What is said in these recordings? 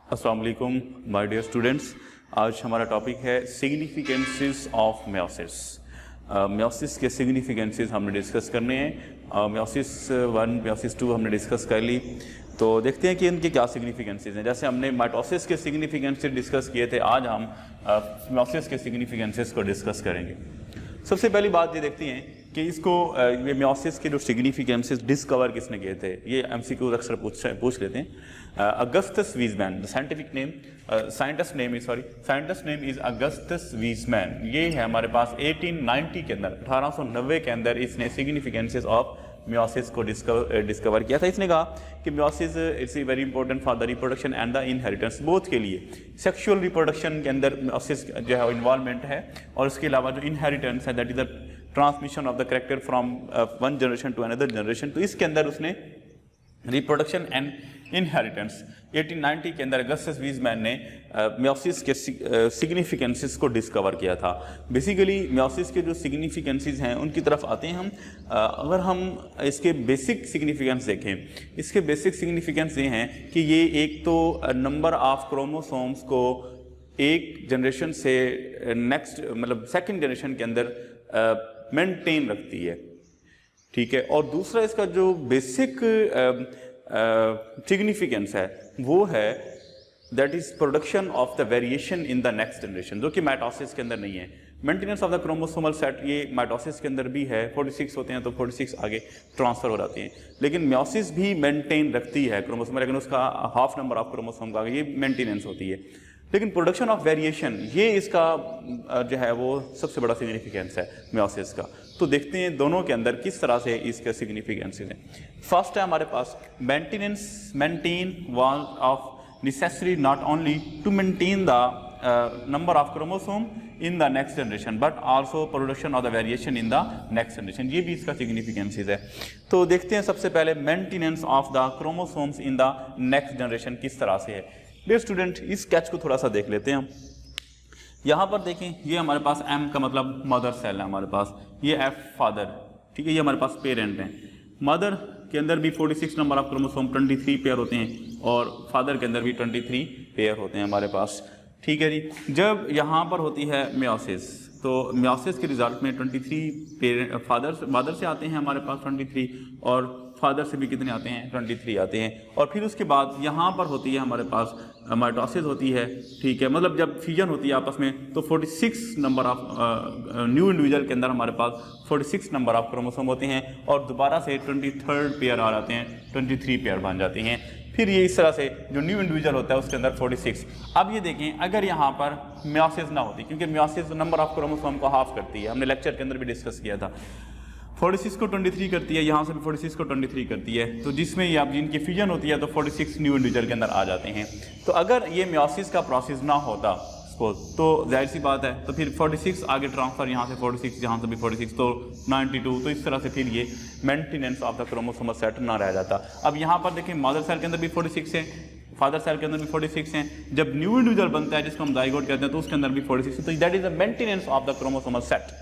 अस्सलाम वालेकुम my dear students. आज हमारा टॉपिक है सिग्निफिकेंसेस ऑफ मेयोसिस। मेयोसिस के सिग्निफिकेंसेस हमने डिस्कस करने हैं। मेयोसिस 1 मेयोसिस 2 हमने डिस्कस कर ली, तो देखते हैं कि इनके क्या सिग्निफिकेंसेस हैं। जैसे हमने माइटोसिस के सिग्निफिकेंसेस डिस्कस किए थे, आज हम मेयोसिस के सिग्निफिकेंसेस को डिस्कस करेंगे। सबसे पहली बात ये देखती हैं कि इसको ये मेयोसिस के जो सिग्निफिकेंसेस डिस्कवर किसने किए थे, ये एमसीक्यू अक्सर पूछ लेते हैं। Augustus Weissman, the scientific name, scientist name is Augustus Weissman. ये है हमारे पास 1890 के अंदर, 1890 के अंदर इसने सिग्निफिकेंसेस ऑफ मेयोसिस को डिस्कवर किया था। इसने कहा कि meiosis it's very important for the reproduction and the inheritance, both के लिए। सेक्सुअल रिप्रोडक्शन के अंदर मेयोसिस जो है इन्वॉल्वमेंट है, और उसके अलावा जो इनहेरिटेंस है that is the transmission of the character from one generation to another generation. तो इसके अंदर उसने रिप्रोडक्शन एंड इनहेरिटेंस 1890 के अंदर अगस्टस वीजमैन ने मेयोसिस के सिग्निफिकेंसेस को डिस्कवर किया था। बेसिकली मेयोसिस के जो सिग्निफिकेंसेस हैं उनकी तरफ आते हैं हम। अगर हम इसके बेसिक सिग्निफिकेंस देखें, इसके बेसिक सिग्निफिकेंस ये हैं कि ये एक तो नंबर ऑफ क्रोमोसोम्स को एक जनरेशन से नेक्स्ट मतलब सेकेंड जनरेशन के अंदर मेंटेन रखती है, ठीक है। और दूसरा इसका जो बेसिक सिग्निफिकेंस है वो है that is production of the variation in the next generation, जो कि माइटोसिस के अंदर नहीं है। Maintenance of the chromosomal set ये माइटोसिस के अंदर भी है, 46 होते हैं तो 46 आगे ट्रांसफर हो जाते हैं, लेकिन मेयोसिस भी मेंटेन रखती है क्रोमोसोम, लेकिन उसका हाफ नंबर ऑफ क्रोमोसोम का ये मेंटेनेंस होती है। लेकिन प्रोडक्शन ऑफ वेरिएशन ये इसका जो है वो सबसे बड़ा सिग्निफिकेंस है मेयोसिस का। तो देखते हैं दोनों के अंदर किस तरह से इसके सिग्निफिकेंस हैं। फर्स्ट है हमारे पास maintain wall of necessary not only to maintain the number of chromosome in the next generation but also production of the variation in the next generation, ये भी इसका सिग्निफिकेंस है। तो देखते हैं सबसे पहले maintenance of the chromosomes in the next generation किस तरह से है। डियर स्टूडेंट, इस स्केच को थोड़ा सा देख लेते हैं हम। यहाँ पर देखें, ये हमारे पास M का मतलब मदर सेल है हमारे पास, ये F फादर, ठीक है, ये हमारे पास पेरेंट हैं। मदर के अंदर भी 46 नंबर ऑफ क्रोमोसोम 23 पेयर होते हैं, और फादर के अंदर भी 23 पेयर होते हैं हमारे पास, ठीक है जी। जब यहाँ पर होती है मेयोसिस, तो मेयोसिस के रिजल्ट में 23 पेरेंट मदर से आते हैं हमारे पास 23, और फादर से भी कितने आते हैं 23 आते हैं। और फिर उसके बाद यहाँ पर होती है हमारे पास माइटोसिस होती है, ठीक है, मतलब जब फ्यूजन होती है आपस में, तो 46 नंबर ऑफ न्यू इंडिविजुअल के अंदर हमारे पास 46 नंबर ऑफ क्रोमोसोम होते हैं, और दोबारा से 23rd पेयर आ जाते हैं, 23 पेयर बन जाते हैं। फिर ये इस तरह से जो न्यू इंडिविजुअल होता है उसके अंदर 46। अब ये देखें, अगर यहाँ पर मेयोसिस ना होती, क्योंकि मेयोसिस नंबर ऑफ क्रोमोसोम को हाफ करती है, हमने लेक्चर के अंदर भी डिस्कस किया था, 46 को 23 करती है, यहाँ से भी 46 को 23 करती है, तो जिसमें ये आप जिनकी फ्यूजन होती है तो 46 न्यू इंडिविजुअल के अंदर आ जाते हैं। तो अगर ये मेयोसिस का प्रोसेस ना होता सपोज, तो जाहिर सी बात है, तो फिर 46 आगे ट्रांसफर, यहाँ से 46, यहाँ से भी 46, तो 92, तो इस तरह से फिर ये maintenance of the chromosomal set ना रह जाता। अब यहाँ पर देखें, मदर सेल के अंदर भी 46 है, फादर सेल के अंदर भी 46 हैं। जब न्यू इंडिविजुअल बनता है जिसको हम जाइगोट कहते हैं, तो उसके अंदर भी 46 है, तो that is the maintenance of the chromosomal set.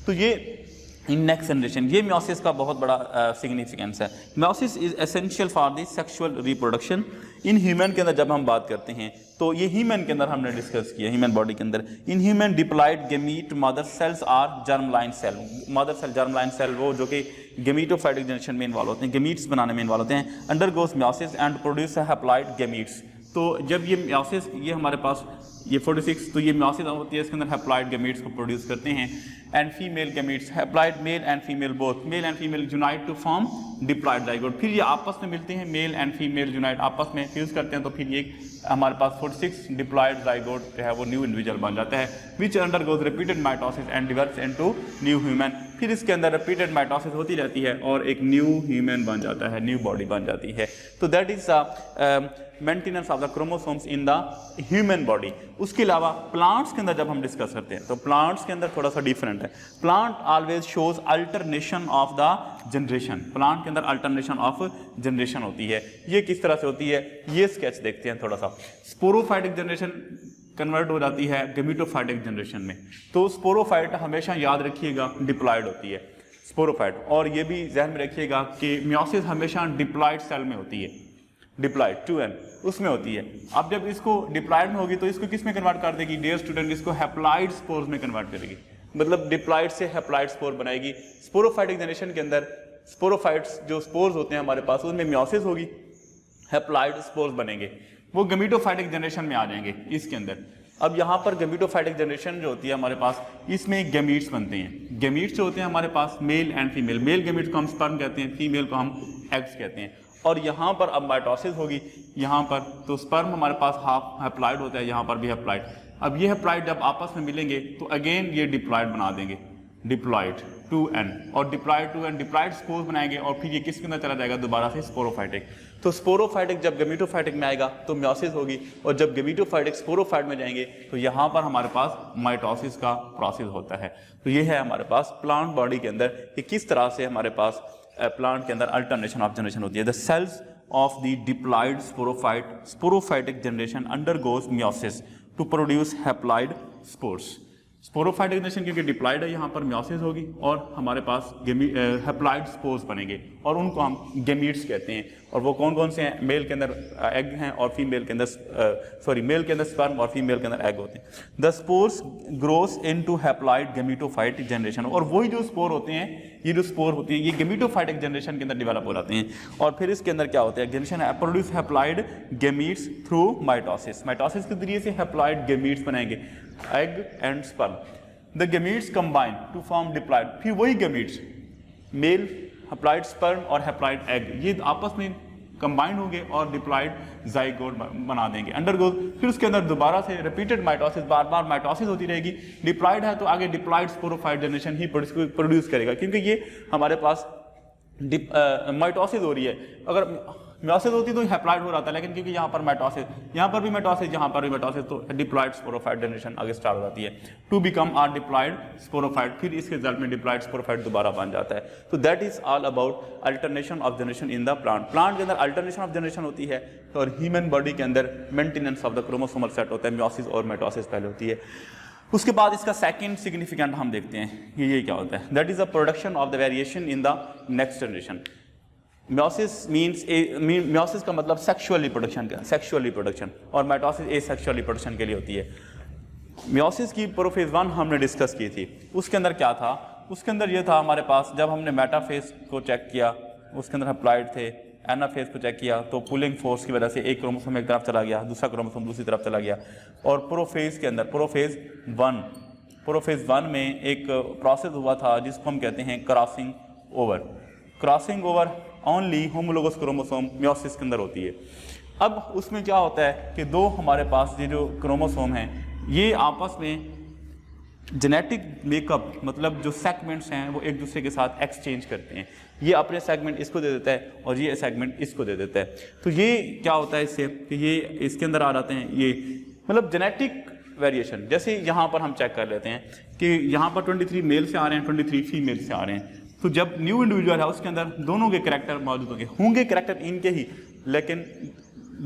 तो ये इन नेक्स्ट जनरेशन, ये मेयोसिस का बहुत बड़ा सिग्निफिकेंस है। Meiosis is essential for the sexual reproduction. In human के अंदर जब हम बात करते हैं, तो ये ह्यूमन के अंदर हमने डिस्कस किया, ह्यूमन बॉडी के अंदर in human diploid gamete mother cells are germline cell. Mother cell germline cell वो जो कि गेमीटोफाइटिक जनरेशन में इन्वॉल्व होते हैं, गेमीट्स बनाने में इन्वॉल्व होते हैं, undergoes meiosis and produce haploid gametes. तो जब ये मेयोसिस, ये हमारे पास ये 46, तो ये मेयोसिस होती है, इसके अंदर हैप्लॉइड गेमीट्स को प्रोड्यूस करते हैं, and female gametes, haploid male and female both, male and female unite to form diploid zygote. फिर ये आपस में मिलते हैं, मेल एंड फीमेल यूनाइट आपस में फ्यूज करते हैं, तो फिर ये हमारे पास 46 डिप्लॉयड जाइगोट जो है वो न्यू इंडिविजुअल बन जाता है, विच undergoes repeated mitosis and develops into new human. फिर इसके अंदर रिपीटेड माइटोसिस होती रहती है और एक न्यू ह्यूमन बन जाता है, न्यू बॉडी बन जाती है। तो that is maintenance of the chromosomes in the human body. उसके अलावा प्लांट्स के अंदर जब हम डिस्कस करते हैं, तो प्लांट्स के अंदर थोड़ा सा डिफरेंट है। Plant always shows alternation of the generation, plant के अंदर अल्टरनेशन ऑफ जनरेशन होती है। ये किस तरह से होती है, ये स्केच देखते हैं थोड़ा सा। स्पोरोफाइटिक जनरेशन कन्वर्ट हो जाती है गेमीटोफाइटिक जनरेशन में, तो स्पोरोफाइट हमेशा याद रखिएगा डिप्लॉयड होती है स्पोरोफाइट, और ये भी ध्यान में रखिएगा कि मेयोसिस हमेशा डिप्लॉयड सेल में होती है। डिप्लॉयड 2n उसमें होती है। अब जब इसको डिप्लॉयड में होगी तो इसको किस में कन्वर्ट कर देगी डियर स्टूडेंट, इसको हैप्लॉयड स्पोर्स में कन्वर्ट करेगी, मतलब डिप्लॉयड से हैप्लॉयड स्पोर बनाएगी। स्पोरोफाइटिक जनरेशन के अंदर स्पोरोफाइट्स जो स्पोर्स होते हैं हमारे पास उनमें मियोसिस होगी, हैप्लॉयड स्पोर्स बनेंगे, वो गमीटोफाइटिक जनरेशन में आ जाएंगे इसके अंदर। अब यहाँ पर गमीटोफाइटिक जनरेशन जो होती है हमारे पास, इसमें गमीट्स बनते हैं। गमीट्स जो होते हैं हमारे पास male and female, male gametes को हम स्पर्म कहते हैं, फीमेल को हम एग्स कहते हैं। और यहाँ पर अब माइटोसिस होगी यहाँ पर, तो स्पर्म हमारे पास हाफ हैप्लॉयड होता है, यहाँ पर भी हैप्लॉयड। अब ये हैप्लॉयड जब आपस में मिलेंगे तो अगेन ये डिप्लॉयड बना देंगे, डिप्लॉयड 2n, और डिप्लॉयड 2n डिप्लॉयड स्पोर्स बनाएंगे और फिर ये किसके अंदर चला जाएगा दोबारा से स्पोरोफाइटिक। तो स्पोरोफाइटिक जब गमीटोफाइटिक में आएगा तो मियोसिस होगी, और जब गमीटोफाइटिक स्पोरोफाइट में जाएंगे तो यहाँ पर हमारे पास माइटोसिस का प्रोसेस होता है। तो ये है हमारे पास प्लांट बॉडी के अंदर कि किस तरह से हमारे पास प्लांट के अंदर अल्टरनेशन ऑफ जनरेशन होती है। The cells of the diploid sporophytic generation undergoes meiosis to produce haploid spores. Sporophytic generation क्योंकि डिप्लॉयड है यहाँ पर मियोसिस होगी और हमारे पास हैप्लॉयड स्पोर्स बनेंगे और उनको हम गमीट्स कहते हैं। और वो कौन कौन से हैं, मेल के अंदर एग हैं और फीमेल के अंदर मेल के अंदर स्पर्म और फीमेल के अंदर एग होते हैं। The spores grows into haploid gametophytic generation, और वही जो स्पोर होते हैं, ये जो स्पोर होती है ये गमीटोफाइटिक जनरेशन के अंदर डेवलप हो जाते हैं। और फिर इसके अंदर क्या होता है, generation produce haploid gametes through mitosis. Mitosis के जरिए से हैप्लॉयड गमीट्स बनाएंगे, egg and sperm. The gametes combine to form diploid, फिर वही गमीट्स मेल हैप्लॉयड स्पर्म और हैप्लॉयड एग ये आपस में कंबाइन होंगे और डिप्लॉयड जाइगोट बना देंगे, अंडरगोज। फिर उसके अंदर दोबारा से रिपीटेड माइटोसिस, बार बार माइटोसिस होती रहेगी। डिप्लॉयड है तो आगे डिप्लॉयड स्पोरोफाइट जनरेशन ही प्रोड्यूस करेगा, क्योंकि ये हमारे पास माइटोसिस हो रही है। अगर मियोसिस होती तो हैप्लॉयड हो रहा था, लेकिन क्योंकि यहाँ पर माइटोसिस, यहाँ पर भी माइटोसिस, यहाँ पर भी माइटोसिस, तो डिप्लॉयड स्पोरोफाइट जनरेशन आगे स्टार्ट हो जाती है to become are diploid sporophyte. फिर इसके रिजल्ट में डिप्लॉयड स्पोरोफाइट दोबारा बन जाता है। तो that is all about alternation of generation in the plant. Plant के अंदर अल्टरनेशन ऑफ जनरेशन होती है और ह्यूमन बॉडी के अंदर maintenance of the chromosomal set होता है, मियोसिस और माइटोसिस पहले होती है। उसके बाद इसका सेकंड सिग्निफिकेंट हम देखते हैं ये क्या होता है, that is the production of the variation in the next generation. Meiosis means meiosis का मतलब सेक्सुअल रिप्रोडक्शन का, सेक्सुअल रिप्रोडक्शन, और माइटोसिस एसेक्सुअल रिप्रोडक्शन के लिए होती है। मियोसिस की प्रोफेज 1 हमने डिस्कस की थी, उसके अंदर क्या था, उसके अंदर ये था हमारे पास जब हमने मेटाफेज को चेक किया उसके अंदर हैप्लॉयड थे, एनाफेज को चेक किया तो पुलिंग फोर्स की वजह से एक क्रोमोसोम एक तरफ चला गया, दूसरा क्रोमोसोम दूसरी तरफ चला गया। और प्रोफेज के अंदर प्रोफेज 1 में एक प्रोसेस हुआ था जिसको हम कहते हैं crossing over. Crossing over only homologous chromosome meiosis के अंदर होती है। अब उसमें क्या होता है कि दो हमारे पास ये जो क्रोमोसोम हैं ये आपस में जेनेटिक मेकअप मतलब जो सेगमेंट्स हैं वो एक दूसरे के साथ एक्सचेंज करते हैं। ये अपने सेगमेंट इसको दे देता है और ये सेगमेंट इसको दे देता है। तो ये क्या होता है इससे कि ये इसके अंदर आ जाते हैं, ये मतलब जेनेटिक वेरिएशन। जैसे यहाँ पर हम चेक कर लेते हैं कि यहाँ पर 23 मेल से आ रहे हैं, 23 फीमेल से आ रहे हैं। तो जब न्यू इंडिविजुअल है उसके अंदर दोनों के कैरेक्टर मौजूद होंगे कैरेक्टर इनके ही, लेकिन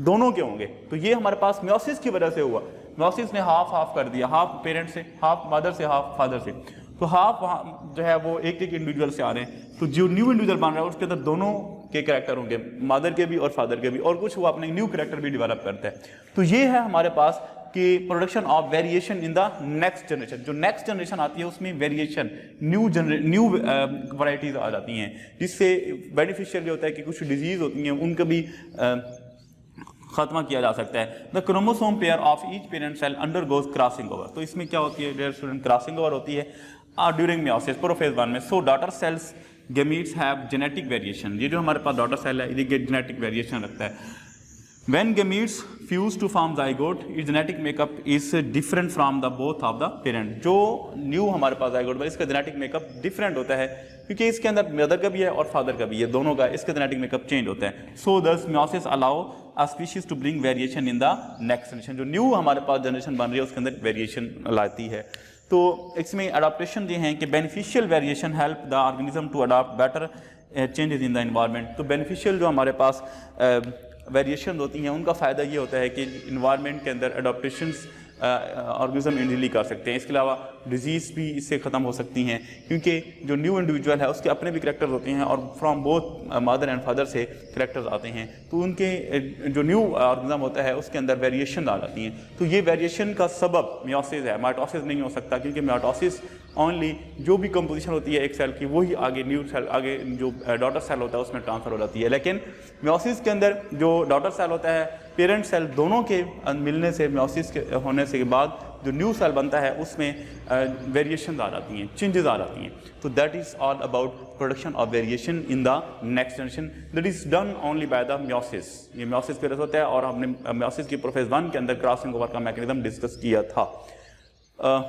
दोनों के होंगे। तो ये हमारे पास मियोसिस की वजह से हुआ। मियोसिस ने हाफ हाफ कर दिया, हाफ पेरेंट से, हाफ मदर से, हाफ फादर से। तो हाफ जो है वो एक एक इंडिविजुअल से आ रहे हैं। तो जो न्यू इंडिविजुअल बन रहा है उसके अंदर दोनों के कैरेक्टर होंगे, मदर के भी और फादर के भी, और कुछ वो अपने न्यू कैरेक्टर भी डेवलप करता है। तो ये है हमारे पास कि production of variation in the next generation. जो नेक्स्ट जनरेशन आती है उसमें वेरिएशन, न्यू वैरायटीज आ जाती हैं, जिससे बेनिफिशियल होता है कि कुछ डिजीज होती हैं उनका भी खत्म किया जा सकता है। The chromosome pair of each parent cell undergoes crossing over. तो इसमें क्या होती है डियर स्टूडेंट, क्रॉसिंग ओवर होती है ड्यूरिंग मियोसिस प्रोफेज 1 में। So daughter cells gametes have genetic variation. ये जो हमारे पास डॉटर सेल है ये जेनेटिक वेरिएशन रखता है। When gametes fuse to form zygote, its genetic makeup is different from the both of the parent. जो new हमारे पास zygote है इसका जेनेटिक मेकअप डिफरेंट होता है क्योंकि इसके अंदर मदर का भी है और फादर का भी है, दोनों का इसका जेनेटिक मेकअप चेंज होता है। So thus meiosis allow a species to bring variation in the next generation. जो न्यू हमारे पास जनरेशन बन रही है उसके अंदर वेरिएशन लाती है। तो इसमें अडॉप्टेशन ये हैं कि beneficial variation help the organism to adopt better changes in the environment. तो बेनिफिशियल जो हमारे पास वेरिएशन होती हैं उनका फ़ायदा ये होता है कि इन्वायरमेंट के अंदर अडॉप्टेशंस ऑर्गेनिज्म इजीली कर सकते हैं। इसके अलावा डिजीज़ भी इससे ख़त्म हो सकती हैं, क्योंकि जो न्यू इंडिविजुअल है उसके अपने भी करेक्टर्स होते हैं और from both mother and father से करेक्टर्स आते हैं, तो उनके जो न्यू ऑर्गेनिज्म होता है उसके अंदर वेरिएशन आ जाती हैं। तो ये वेरिएशन का सबब मियोसिस है, माइटोसिस नहीं हो सकता, क्योंकि माइटोसिस ओनली जो भी कंपोजिशन होती है एक सेल की वही आगे न्यू सेल, आगे जो डॉटर सेल होता है उसमें ट्रांसफ़र हो जाती है। लेकिन मियोसिस के अंदर जो डॉटर सेल होता है, पेरेंट सेल दोनों के मिलने से, मियोसिस के होने से के बाद जो न्यू सेल बनता है उसमें वेरिएशन आ जाती हैं, चेंजेस आ जाती हैं। तो that is all about production of variation in the next generation, that is done only by the meiosis. ये मियोसिस के वजह से होता है और हमने मियोसिस की प्रोफेज 1 के अंदर क्रॉसिंग ओवर का मैकेनिज्म डिस्कस किया था।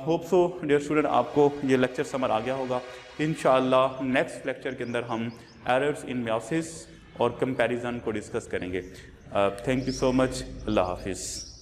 होप सो डियर स्टूडेंट आपको ये लेक्चर समझ आ गया होगा। इंशाअल्लाह नेक्स्ट लेक्चर के अंदर हम एरर्स इन मियोसिस और कंपैरिजन को डिस्कस करेंगे। Thank you so much. अल्लाह हाफिज़।